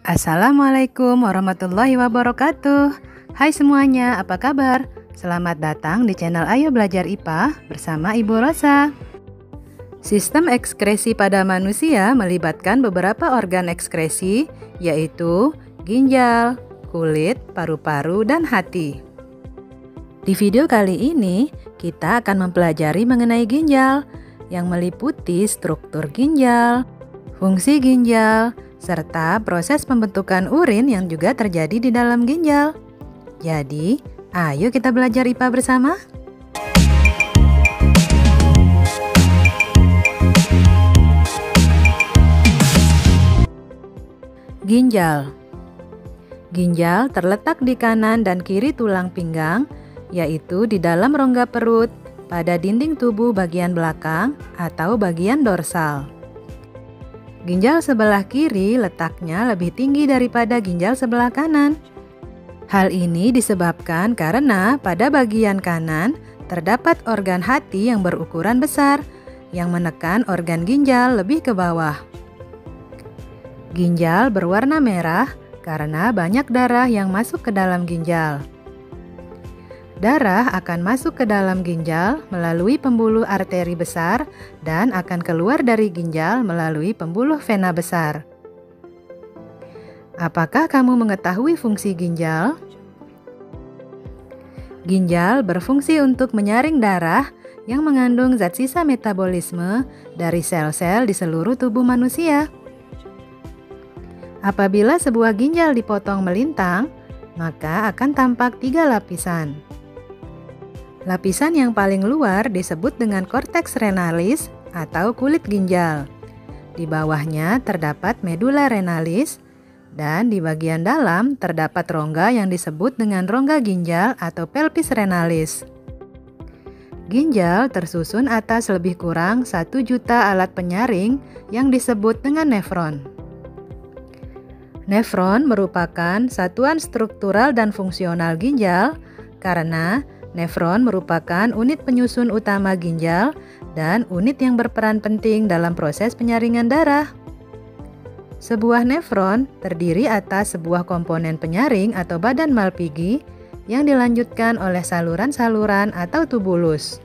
Assalamualaikum warahmatullahi wabarakatuh. Hai semuanya, apa kabar? Selamat datang di channel Ayo Belajar IPA bersama Ibu Rosa. Sistem ekskresi pada manusia melibatkan beberapa organ ekskresi, yaitu ginjal, kulit, paru-paru, dan hati. Di video kali ini, kita akan mempelajari mengenai ginjal, yang meliputi struktur ginjal, fungsi ginjal, serta proses pembentukan urin yang juga terjadi di dalam ginjal. Jadi, ayo kita belajar IPA bersama. Ginjal. Ginjal terletak di kanan dan kiri tulang pinggang, yaitu di dalam rongga perut, pada dinding tubuh bagian belakang atau bagian dorsal. Ginjal sebelah kiri letaknya lebih tinggi daripada ginjal sebelah kanan. Hal ini disebabkan karena pada bagian kanan terdapat organ hati yang berukuran besar, yang menekan organ ginjal lebih ke bawah. Ginjal berwarna merah karena banyak darah yang masuk ke dalam ginjal. Darah akan masuk ke dalam ginjal melalui pembuluh arteri besar dan akan keluar dari ginjal melalui pembuluh vena besar. Apakah kamu mengetahui fungsi ginjal? Ginjal berfungsi untuk menyaring darah yang mengandung zat sisa metabolisme dari sel-sel di seluruh tubuh manusia. Apabila sebuah ginjal dipotong melintang, maka akan tampak 3 lapisan. Lapisan yang paling luar disebut dengan korteks renalis atau kulit ginjal. Di bawahnya terdapat medula renalis, dan di bagian dalam terdapat rongga yang disebut dengan rongga ginjal atau pelvis renalis. Ginjal tersusun atas lebih kurang 1 juta alat penyaring yang disebut dengan nefron. Nefron merupakan satuan struktural dan fungsional ginjal karena nefron merupakan unit penyusun utama ginjal dan unit yang berperan penting dalam proses penyaringan darah. Sebuah nefron terdiri atas sebuah komponen penyaring atau badan Malpighi yang dilanjutkan oleh saluran-saluran atau tubulus.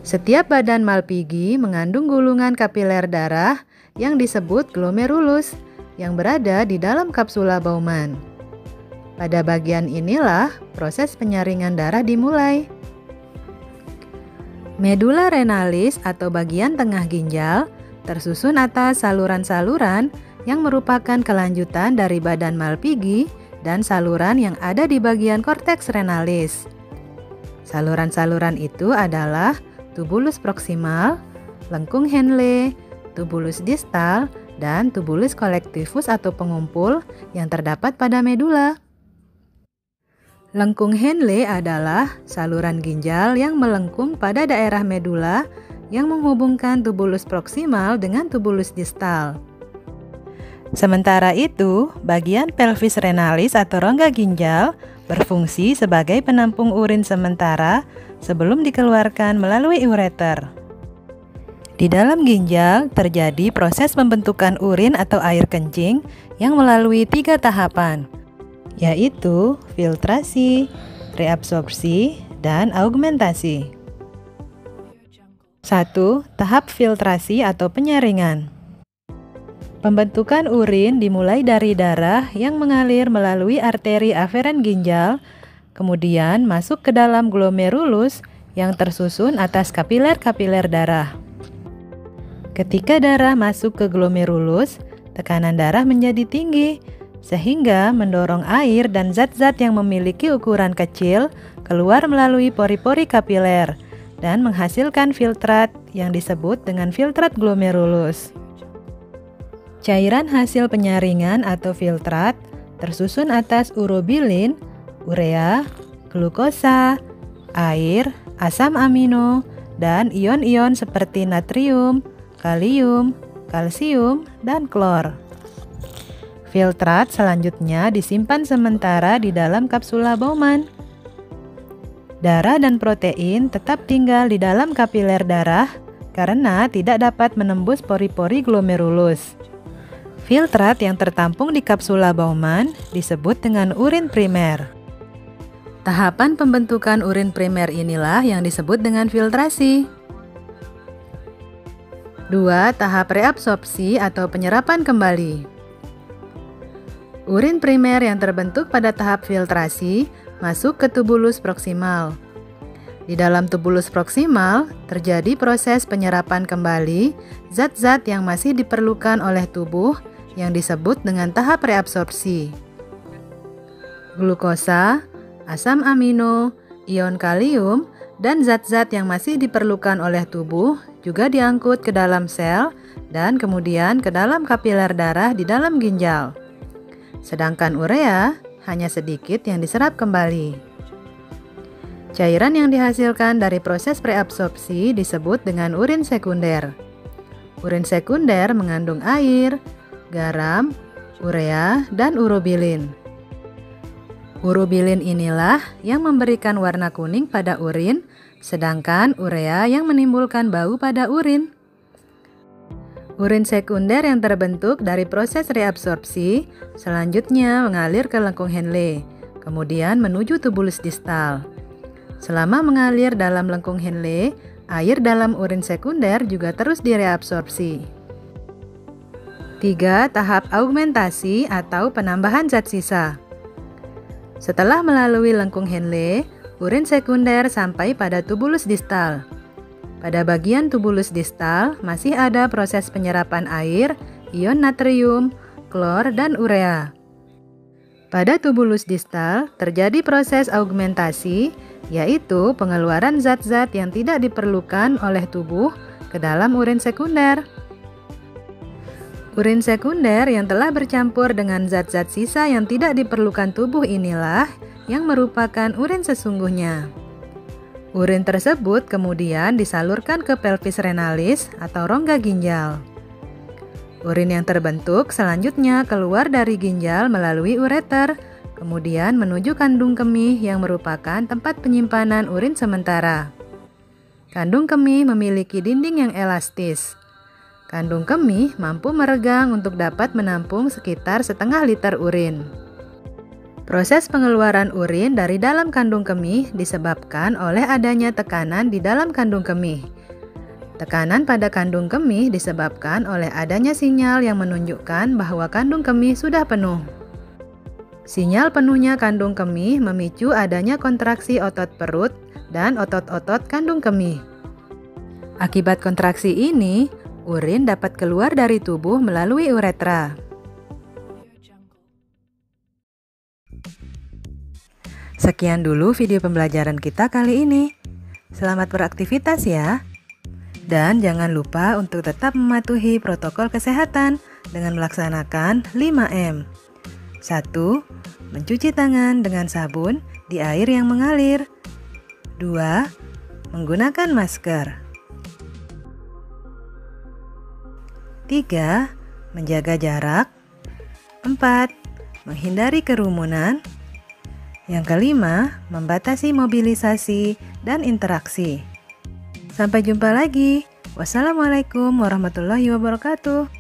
Setiap badan Malpighi mengandung gulungan kapiler darah yang disebut glomerulus yang berada di dalam kapsula Bowman. Pada bagian inilah proses penyaringan darah dimulai. Medula renalis atau bagian tengah ginjal tersusun atas saluran-saluran yang merupakan kelanjutan dari badan Malpighi dan saluran yang ada di bagian korteks renalis. Saluran-saluran itu adalah tubulus proksimal, lengkung Henle, tubulus distal, dan tubulus collectivus atau pengumpul yang terdapat pada medula. Lengkung Henle adalah saluran ginjal yang melengkung pada daerah medula yang menghubungkan tubulus proksimal dengan tubulus distal. Sementara itu, bagian pelvis renalis atau rongga ginjal berfungsi sebagai penampung urin sementara sebelum dikeluarkan melalui ureter. Di dalam ginjal terjadi proses pembentukan urin atau air kencing yang melalui 3 tahapan, yaitu filtrasi, reabsorpsi, dan augmentasi. 1. Tahap filtrasi atau penyaringan. Pembentukan urin dimulai dari darah yang mengalir melalui arteri aferen ginjal, kemudian masuk ke dalam glomerulus yang tersusun atas kapiler-kapiler darah. Ketika darah masuk ke glomerulus, tekanan darah menjadi tinggi, sehingga mendorong air dan zat-zat yang memiliki ukuran kecil keluar melalui pori-pori kapiler dan menghasilkan filtrat yang disebut dengan filtrat glomerulus. Cairan hasil penyaringan atau filtrat tersusun atas urobilin, urea, glukosa, air, asam amino, dan ion-ion seperti natrium, kalium, kalsium, dan klor. Filtrat selanjutnya disimpan sementara di dalam kapsula Bowman. Darah dan protein tetap tinggal di dalam kapiler darah karena tidak dapat menembus pori-pori glomerulus. Filtrat yang tertampung di kapsula Bowman disebut dengan urin primer. Tahapan pembentukan urin primer inilah yang disebut dengan filtrasi. 2. Tahap reabsorpsi atau penyerapan kembali. Urin primer yang terbentuk pada tahap filtrasi masuk ke tubulus proksimal. Di dalam tubulus proksimal terjadi proses penyerapan kembali zat-zat yang masih diperlukan oleh tubuh yang disebut dengan tahap reabsorpsi. Glukosa, asam amino, ion kalium, dan zat-zat yang masih diperlukan oleh tubuh juga diangkut ke dalam sel dan kemudian ke dalam kapiler darah di dalam ginjal. Sedangkan urea hanya sedikit yang diserap kembali. Cairan yang dihasilkan dari proses preabsorpsi disebut dengan urin sekunder. Urin sekunder mengandung air, garam, urea, dan urobilin. Urobilin inilah yang memberikan warna kuning pada urin, sedangkan urea yang menimbulkan bau pada urin. Urin sekunder yang terbentuk dari proses reabsorpsi selanjutnya mengalir ke lengkung Henle, kemudian menuju tubulus distal. Selama mengalir dalam lengkung Henle, air dalam urin sekunder juga terus direabsorpsi. 3. Tahap augmentasi atau penambahan zat sisa. Setelah melalui lengkung Henle, urin sekunder sampai pada tubulus distal. Pada bagian tubulus distal masih ada proses penyerapan air, ion natrium, klor, dan urea. Pada tubulus distal terjadi proses augmentasi, yaitu pengeluaran zat-zat yang tidak diperlukan oleh tubuh ke dalam urin sekunder. Urin sekunder yang telah bercampur dengan zat-zat sisa yang tidak diperlukan tubuh inilah yang merupakan urin sesungguhnya. Urin tersebut kemudian disalurkan ke pelvis renalis atau rongga ginjal. Urin yang terbentuk selanjutnya keluar dari ginjal melalui ureter, kemudian menuju kandung kemih yang merupakan tempat penyimpanan urin sementara. Kandung kemih memiliki dinding yang elastis. Kandung kemih mampu meregang untuk dapat menampung sekitar setengah liter urin. Proses pengeluaran urin dari dalam kandung kemih disebabkan oleh adanya tekanan di dalam kandung kemih. Tekanan pada kandung kemih disebabkan oleh adanya sinyal yang menunjukkan bahwa kandung kemih sudah penuh. Sinyal penuhnya kandung kemih memicu adanya kontraksi otot perut dan otot-otot kandung kemih. Akibat kontraksi ini, urin dapat keluar dari tubuh melalui uretra. Sekian dulu video pembelajaran kita kali ini. Selamat beraktivitas ya. Dan jangan lupa untuk tetap mematuhi protokol kesehatan dengan melaksanakan 5M. 1. Mencuci tangan dengan sabun di air yang mengalir. 2. Menggunakan masker. 3. Menjaga jarak. 4. Menghindari kerumunan. Yang kelima, membatasi mobilisasi dan interaksi. Sampai jumpa lagi. Wassalamualaikum warahmatullahi wabarakatuh.